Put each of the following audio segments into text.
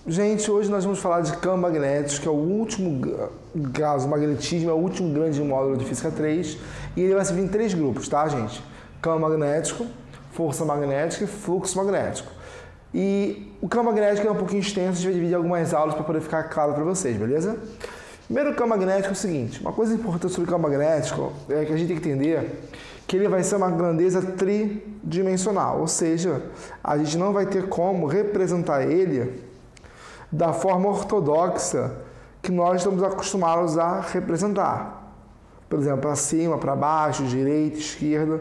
Gente, hoje nós vamos falar de campo magnético, que é o último caso, o magnetismo é o último grande módulo de Física 3, e ele vai se dividir em 3 grupos, tá, gente? Campo magnético, força magnética e fluxo magnético. E o campo magnético é um pouquinho extenso, a gente vai dividir algumas aulas para poder ficar claro para vocês, beleza? Primeiro, o campo magnético é o seguinte, uma coisa importante sobre o campo magnético é que a gente tem que entender que ele vai ser uma grandeza tridimensional, ou seja, a gente não vai ter como representar ele da forma ortodoxa que nós estamos acostumados a representar. Por exemplo, para cima, para baixo, direita, esquerda.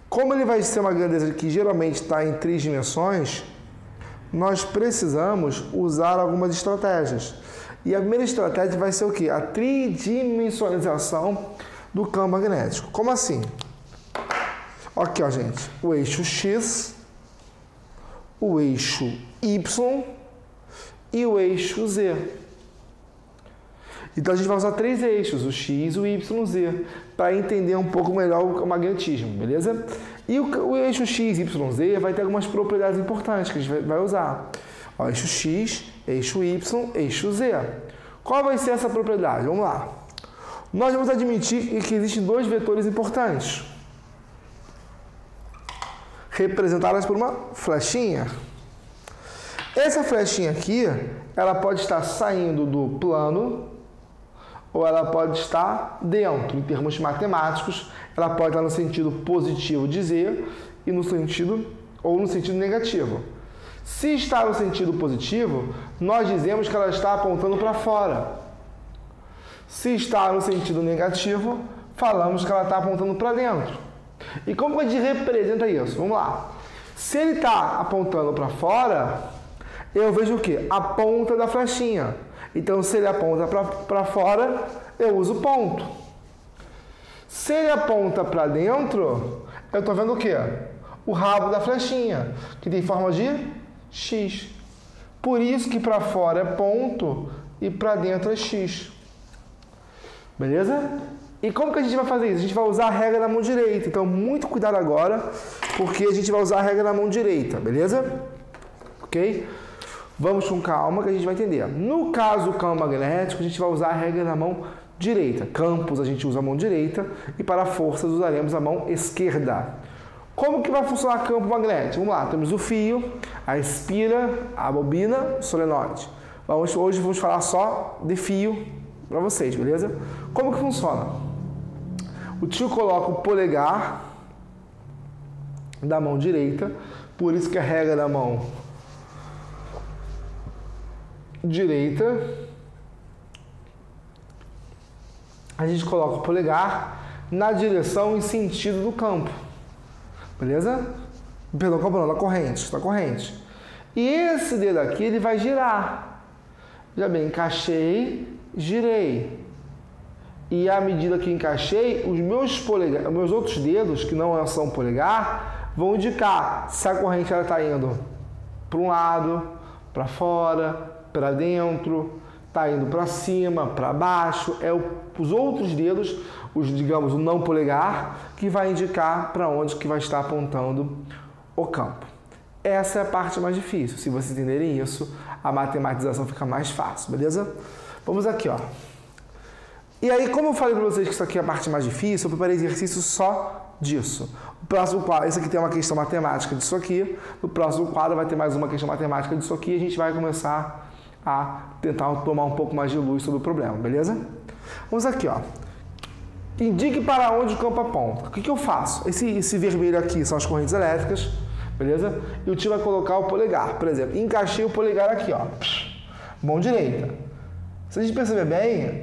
Como ele vai ser uma grandeza que geralmente está em 3 dimensões, nós precisamos usar algumas estratégias. E a primeira estratégia vai ser o quê? A tridimensionalização do campo magnético. Como assim? Aqui, ó, gente. O eixo X, o eixo Y e o eixo Z. Então a gente vai usar 3 eixos, o X, o Y e o Z, para entender um pouco melhor o magnetismo, beleza? E o eixo X, Y, Z vai ter algumas propriedades importantes que a gente vai usar. Ó, eixo X, eixo Y, eixo Z. Qual vai ser essa propriedade? Vamos lá. Nós vamos admitir que existem 2 vetores importantes, representadas por uma flechinha. Essa flechinha aqui, ela pode estar saindo do plano ou ela pode estar dentro. Em termos matemáticos, ela pode estar no sentido positivo de Z e no sentido negativo. Se está no sentido positivo, nós dizemos que ela está apontando para fora. Se está no sentido negativo, falamos que ela está apontando para dentro. E como que a gente representa isso? Vamos lá. Se ele está apontando para fora, eu vejo o quê? A ponta da flechinha. Então, se ele aponta para fora, eu uso ponto. Se ele aponta para dentro, eu estou vendo o quê? O rabo da flechinha, que tem forma de X. Por isso que para fora é ponto e para dentro é X. Beleza? E como que a gente vai fazer isso? A gente vai usar a regra da mão direita. Então, muito cuidado agora, porque a gente vai usar a regra da mão direita, beleza? Ok? Vamos com calma que a gente vai entender. No caso do campo magnético, a gente vai usar a regra da mão direita. Campos a gente usa a mão direita e para forças usaremos a mão esquerda. Como que vai funcionar o campo magnético? Vamos lá, temos o fio, a espira, a bobina, o solenoide. Hoje vamos falar só de fio para vocês, beleza? Como que funciona? O tio coloca o polegar da mão direita, por isso que a regra da mão direita, a gente coloca o polegar na direção e sentido do campo, beleza? Perdão, campo não, da corrente, E esse dedo aqui, ele vai girar. Já bem, encaixei, girei. E à medida que encaixei, os meus outros dedos, que não são polegar, vão indicar se a corrente está indo para um lado, para fora, para dentro, está indo para cima, para baixo. É os outros dedos, digamos, o não polegar, que vai indicar para onde que vai estar apontando o campo. Essa é a parte mais difícil. Se vocês entenderem isso, a matematização fica mais fácil, beleza? Vamos aqui, ó. E aí, como eu falei para vocês que isso aqui é a parte mais difícil, eu preparei exercício só disso. O próximo quadro, esse aqui tem uma questão matemática disso aqui. No próximo quadro vai ter mais uma questão matemática disso aqui. E a gente vai começar a tentar tomar um pouco mais de luz sobre o problema, beleza? Vamos aqui, ó. Indique para onde o campo aponta. O que eu faço? Esse vermelho aqui são as correntes elétricas, beleza? E o tio vai colocar o polegar, por exemplo. Encaixei o polegar aqui, ó. Mão direita. Se a gente perceber bem,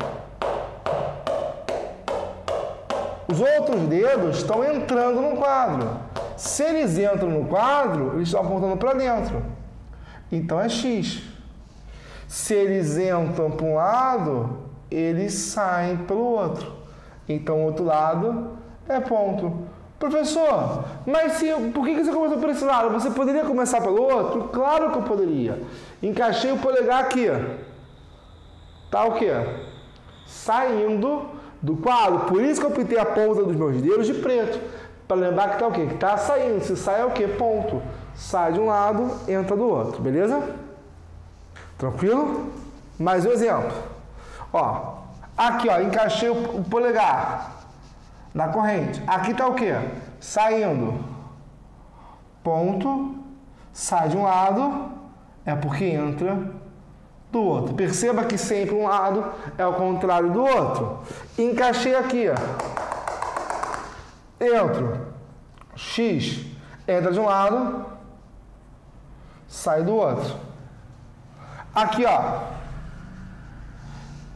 os outros dedos estão entrando no quadro. Se eles entram no quadro, eles estão apontando para dentro. Então é X. Se eles entram para um lado, eles saem pelo outro. Então o outro lado é ponto. Professor, mas por que você começou por esse lado? Você poderia começar pelo outro? Claro que eu poderia. Encaixei o polegar aqui. Tá o quê? Saindo do quadro. Por isso que eu pintei a ponta dos meus dedos de preto. Para lembrar que tá o quê? Que tá saindo. Se sai é o quê? Ponto. Sai de um lado, entra do outro. Beleza? Tranquilo? Mais um exemplo. Ó, aqui, ó, encaixei o polegar na corrente. Aqui tá o quê? Saindo. Ponto. Sai de um lado, é porque entra do outro. Perceba que sempre um lado é o contrário do outro. Encaixei aqui, ó. Entro. X entra de um lado, sai do outro. Aqui, ó.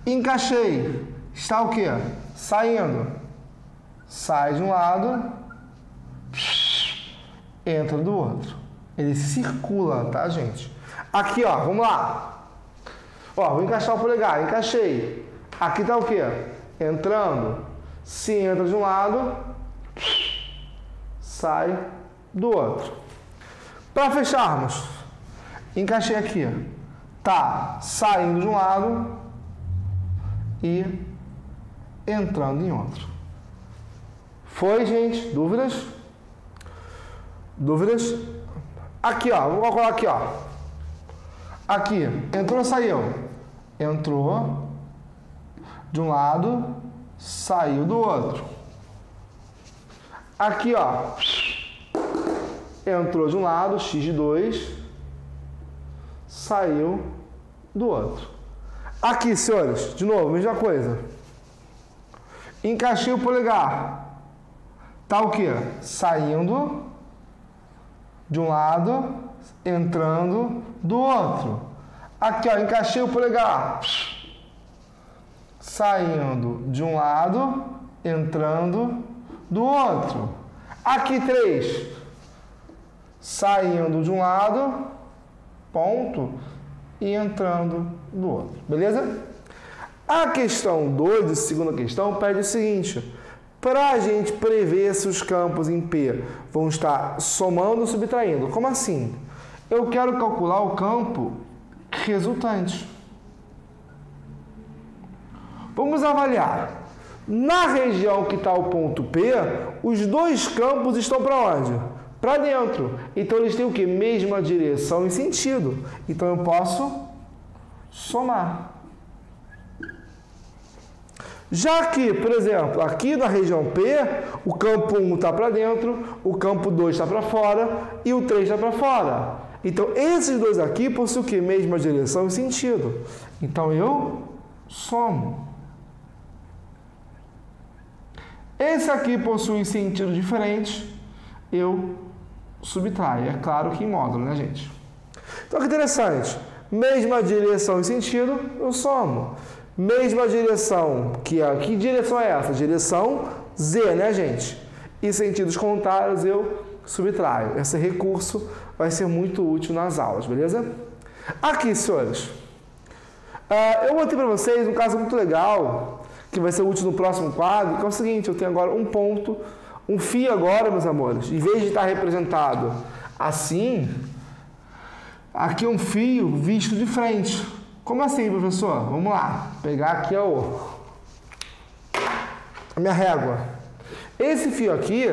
Encaixei. Está o quê? Saindo. Sai de um lado, entra do outro. Ele circula, tá, gente? Aqui, ó, vamos lá. Ó, vou encaixar o polegar. Encaixei. Aqui tá o quê? Entrando. Se entra de um lado, sai do outro. Para fecharmos, encaixei aqui. Tá saindo de um lado e entrando em outro. Foi, gente? Dúvidas? Dúvidas? Aqui, ó. Vou colocar aqui, ó. Aqui. Entrou, saiu. Entrou de um lado, saiu do outro. Aqui, ó. Entrou de um lado, x de 2, saiu do outro. Aqui, senhores, de novo, mesma coisa. Encaixei o polegar. Tá o quê? Saindo de um lado, entrando do outro. Aqui, ó, encaixei o polegar. Saindo de um lado, entrando do outro. Aqui, 3. Saindo de um lado, ponto, e entrando do outro. Beleza? A questão 2, a segunda questão, pede o seguinte: para a gente prever se os campos em P vão estar somando ou subtraindo. Como assim? Eu quero calcular o campo resultante. Vamos avaliar. Na região que está o ponto P, os dois campos estão para onde? Para dentro. Então, eles têm o quê? Mesma direção e sentido. Então, eu posso somar. Já que, por exemplo, aqui na região P, o campo 1 está para dentro, o campo 2 está para fora e o 3 está para fora. Então, esses dois aqui possuem o quê? Mesma direção e sentido. Então, eu somo. Esse aqui possui sentido diferente, eu subtraio. É claro que em módulo, né, gente? Então, que interessante. Mesma direção e sentido, eu somo. Mesma direção, que direção é essa? Direção Z, né, gente? E sentidos contrários eu subtraio. Esse recurso vai ser muito útil nas aulas, beleza? Aqui, senhores, eu botei para vocês um caso muito legal, que vai ser útil no próximo quadro, que é o seguinte: eu tenho agora um ponto, um fio agora, meus amores, em vez de estar representado assim, aqui é um fio visto de frente. Como assim, professor? Vamos lá, pegar aqui a minha régua. Esse fio aqui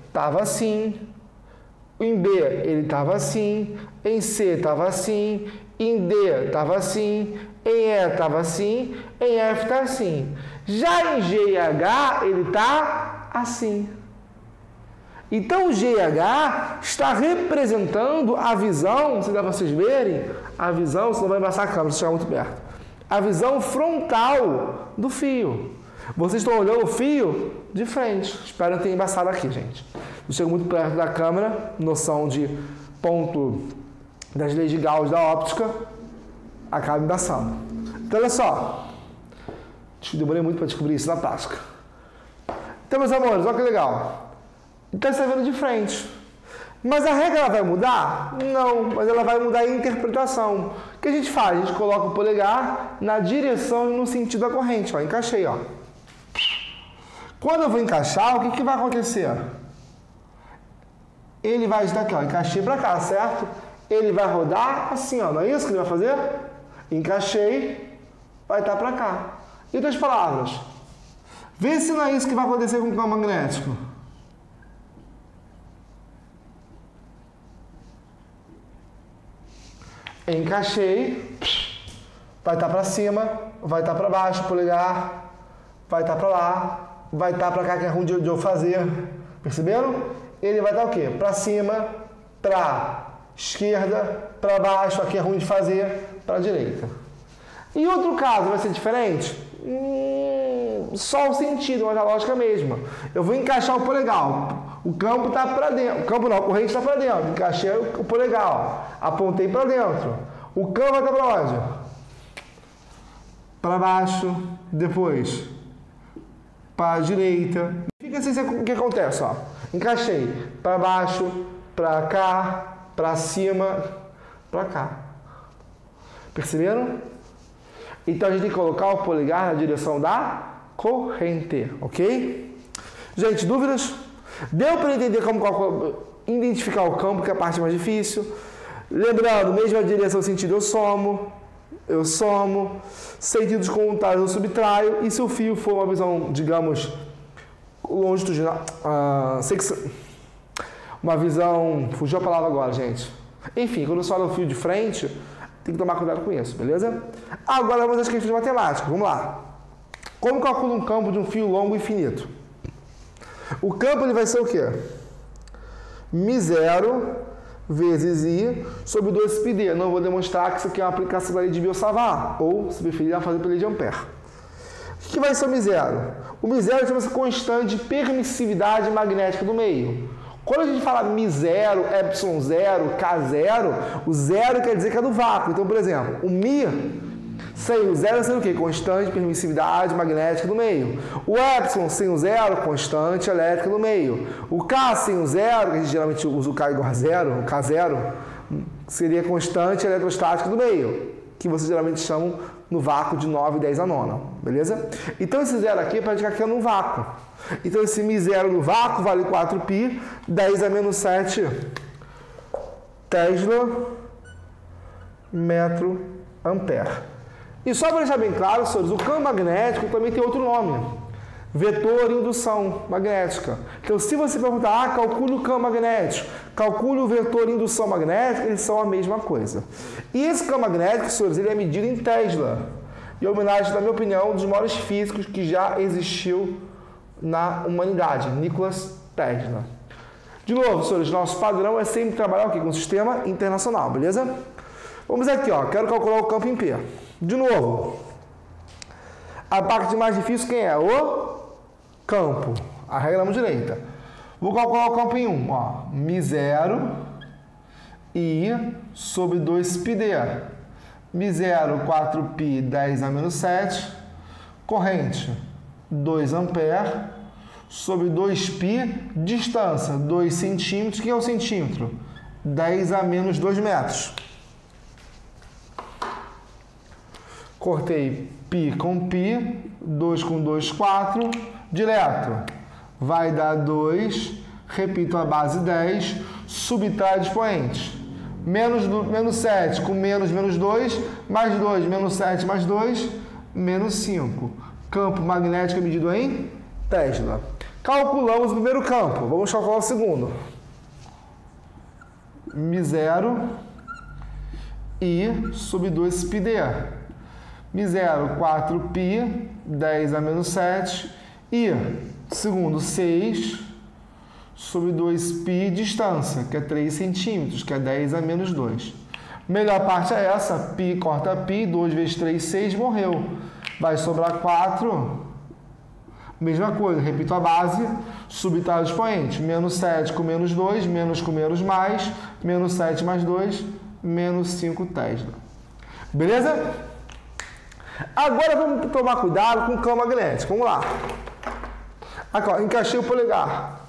estava assim, em B ele estava assim, em C estava assim, em D estava assim, em E estava assim, em F está assim. Já em G e H ele está assim. Então o G e H está representando a visão, se dá para vocês verem, a visão, senão vai embaçar a câmera se chegar muito perto. A visão frontal do fio. Vocês estão olhando o fio de frente. Espero não ter embaçado aqui, gente. Não chego muito perto da câmera, noção de ponto das leis de Gauss da óptica, acaba embaçando. Então, olha só. Demorei muito para descobrir isso na prática. Então, meus amores, olha que legal. Então, você está vendo de frente. Mas a regra ela vai mudar? Não, mas ela vai mudar a interpretação. O que a gente faz? A gente coloca o polegar na direção e no sentido da corrente. Ó, encaixei, ó. Quando eu vou encaixar, o que vai acontecer? Ele vai estar aqui, ó, encaixei para cá, certo? Ele vai rodar assim, ó, não é isso que ele vai fazer? Encaixei, vai estar para cá. Em outras palavras, vê se não é isso que vai acontecer com o campo magnético. Encaixei, vai estar para cima, vai estar para baixo, polegar, vai estar para lá, vai estar para cá, que é ruim de eu fazer. Perceberam? Ele vai estar o quê? Para cima, para esquerda, para baixo, aqui é ruim de fazer, para a direita. Em outro caso, vai ser diferente? Só o sentido, mas a lógica é a mesma. Eu vou encaixar o polegar. O campo está para dentro. O campo não, a corrente está para dentro. Encaixei o polegar. Apontei para dentro. O campo vai estar para onde? Para baixo. Depois, para a direita. Fica assim o que acontece, ó. Encaixei para baixo, para cá, para cima, para cá. Perceberam? Então a gente tem que colocar o polegar na direção da corrente, ok? Gente, dúvidas? Deu para entender como identificar o campo, que é a parte mais difícil. Lembrando, mesma direção, sentido, eu somo, sentidos contrários eu subtraio, e se o fio for uma visão, digamos, longitudinal, uma visão, fugiu a palavra agora, gente. Enfim, quando você olha o fio de frente, tem que tomar cuidado com isso, beleza? Agora vamos às questões de matemática, vamos lá. Como calcula um campo de um fio longo e finito? O campo ele vai ser o quê? μ0 vezes I sobre 2πd. Não vou demonstrar que isso aqui é uma aplicação da lei de Biot-Savart, ou, se preferir, fazer pela lei de Ampère. O que vai ser o μ0? O μ0 chama-se constante de permissividade magnética do meio. Quando a gente fala μ0, ε0, K0, o zero quer dizer que é do vácuo. Então, por exemplo, o μ sem o zero sendo o quê? Constante de permissividade magnética do meio. O ε sem o zero, constante elétrica do meio. O K sem o zero, que a gente geralmente usa o K igual a zero, o K0, seria constante eletrostática do meio, que vocês geralmente chamam no vácuo de 9 e 10 a nona, beleza? Então esse zero aqui é para indicar que é no vácuo. Então esse μ0 no vácuo vale 4π, 10 a menos 7 Tesla metro ampere. E só para deixar bem claro, senhores, o campo magnético também tem outro nome. Vetor indução magnética. Então, se você perguntar, calcule o campo magnético, calcule o vetor indução magnética, eles são a mesma coisa. E esse campo magnético, senhores, ele é medido em Tesla. Em homenagem, na minha opinião, um dos maiores físicos que já existiu na humanidade, Nikola Tesla. De novo, senhores, nosso padrão é sempre trabalhar aqui com o sistema internacional, beleza? Vamos aqui, ó, quero calcular o campo em P. De novo, a parte mais difícil quem é? O campo. A regra na direita. Vou calcular o campo em 1. Ó, μ0 I sobre 2πd. μ0, 4π, 10 a menos 7. Corrente, 2 ampere sobre 2π. Distância, 2 centímetros. O que é o centímetro? 10 a menos 2 metros. Cortei π com π, 2 com 2, 4, direto. Vai dar 2, repito a base 10, subtrai expoentes. Menos 7 com menos 2, mais 2, menos 7 mais 2, menos 5. Campo magnético medido em Tesla. Calculamos o primeiro campo, vamos calcular o segundo. μ0 I sobre 2πd. μ0, 4π, 10 a menos 7, e segundo 6 sobre 2π distância, que é 3 centímetros, que é 10 a menos 2. Melhor parte é essa, π corta π, 2 vezes 3, 6, morreu. Vai sobrar 4, mesma coisa, repito a base, subtrai o expoente, menos 7 com menos 2, menos com menos mais, menos 7 mais 2, menos 5 Tesla. Beleza? Agora vamos tomar cuidado com o campo magnético. Vamos lá. Aqui, ó, encaixei o polegar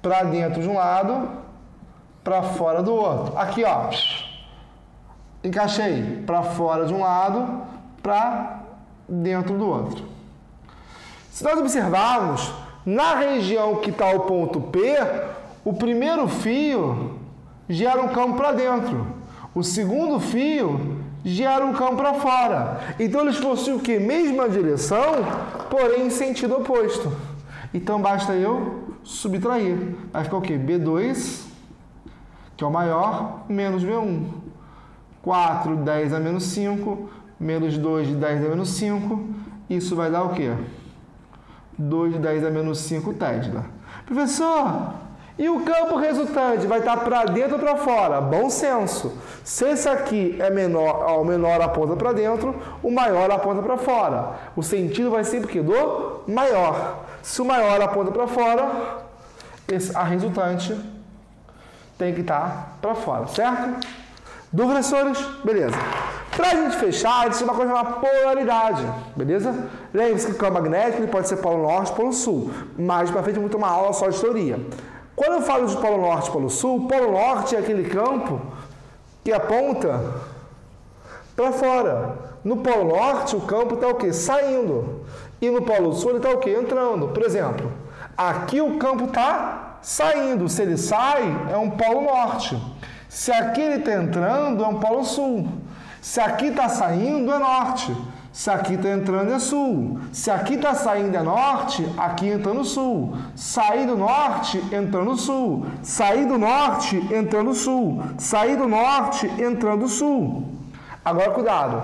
para dentro de um lado, para fora do outro. Aqui, ó, encaixei para fora de um lado, para dentro do outro. Se nós observarmos, na região que está o ponto P, o primeiro fio gera um campo para dentro. O segundo fio gera um campo para fora. Então eles possuem o quê? Mesma direção, porém em sentido oposto. Então basta eu subtrair. Vai ficar o quê? B2, que é o maior, menos B1. 4 de 10 a menos 5, menos 2 de 10 a menos 5, isso vai dar o quê? 2 de 10 a menos 5 Tesla. Professor, e o campo resultante vai estar para dentro ou para fora? Bom senso. Se esse aqui é menor, o menor aponta para dentro, o maior aponta para fora. O sentido vai sempre que do maior. Se o maior aponta para fora, a resultante tem que estar para fora, certo? Dúvidas, senhores? Beleza. Para a gente fechar, existe uma coisa chamada polaridade, beleza? Lembre-se que o campo magnético ele pode ser polo norte e polo sul. Mais para frente, eu vou ter uma aula só de teoria. Quando eu falo de polo norte e polo sul, o polo norte é aquele campo que aponta para fora. No polo norte, o campo está o quê? Saindo. E no polo sul, ele está o quê? Entrando. Por exemplo, aqui o campo está saindo. Se ele sai, é um polo norte. Se aqui ele está entrando, é um polo sul. Se aqui está saindo, é norte. Se aqui está entrando, é sul. Se aqui está saindo, é norte, aqui entrando sul. Sair do norte, entrando sul. Sair do norte, entrando sul. Sair do norte, entrando sul. Agora, cuidado.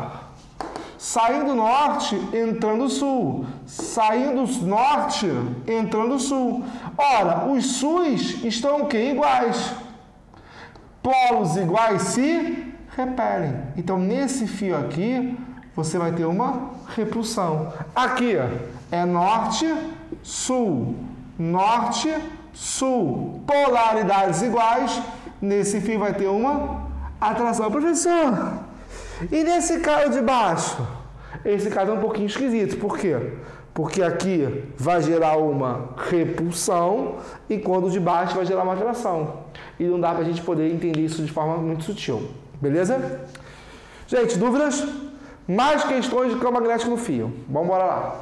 Saindo do norte, entrando sul. Saindo do norte, entrando sul. Ora, os sus estão o quê? Iguais. Polos iguais se repelem. Então, nesse fio aqui, você vai ter uma repulsão. Aqui é norte, sul, polaridades iguais. Nesse fio vai ter uma atração. Professor, e nesse cara de baixo? Esse cara é um pouquinho esquisito. Por quê? Porque aqui vai gerar uma repulsão e quando o de baixo vai gerar uma atração. E não dá para a gente poder entender isso de forma muito sutil. Beleza? Gente, dúvidas? Mais questões de campo magnético no fio. Vamos embora lá.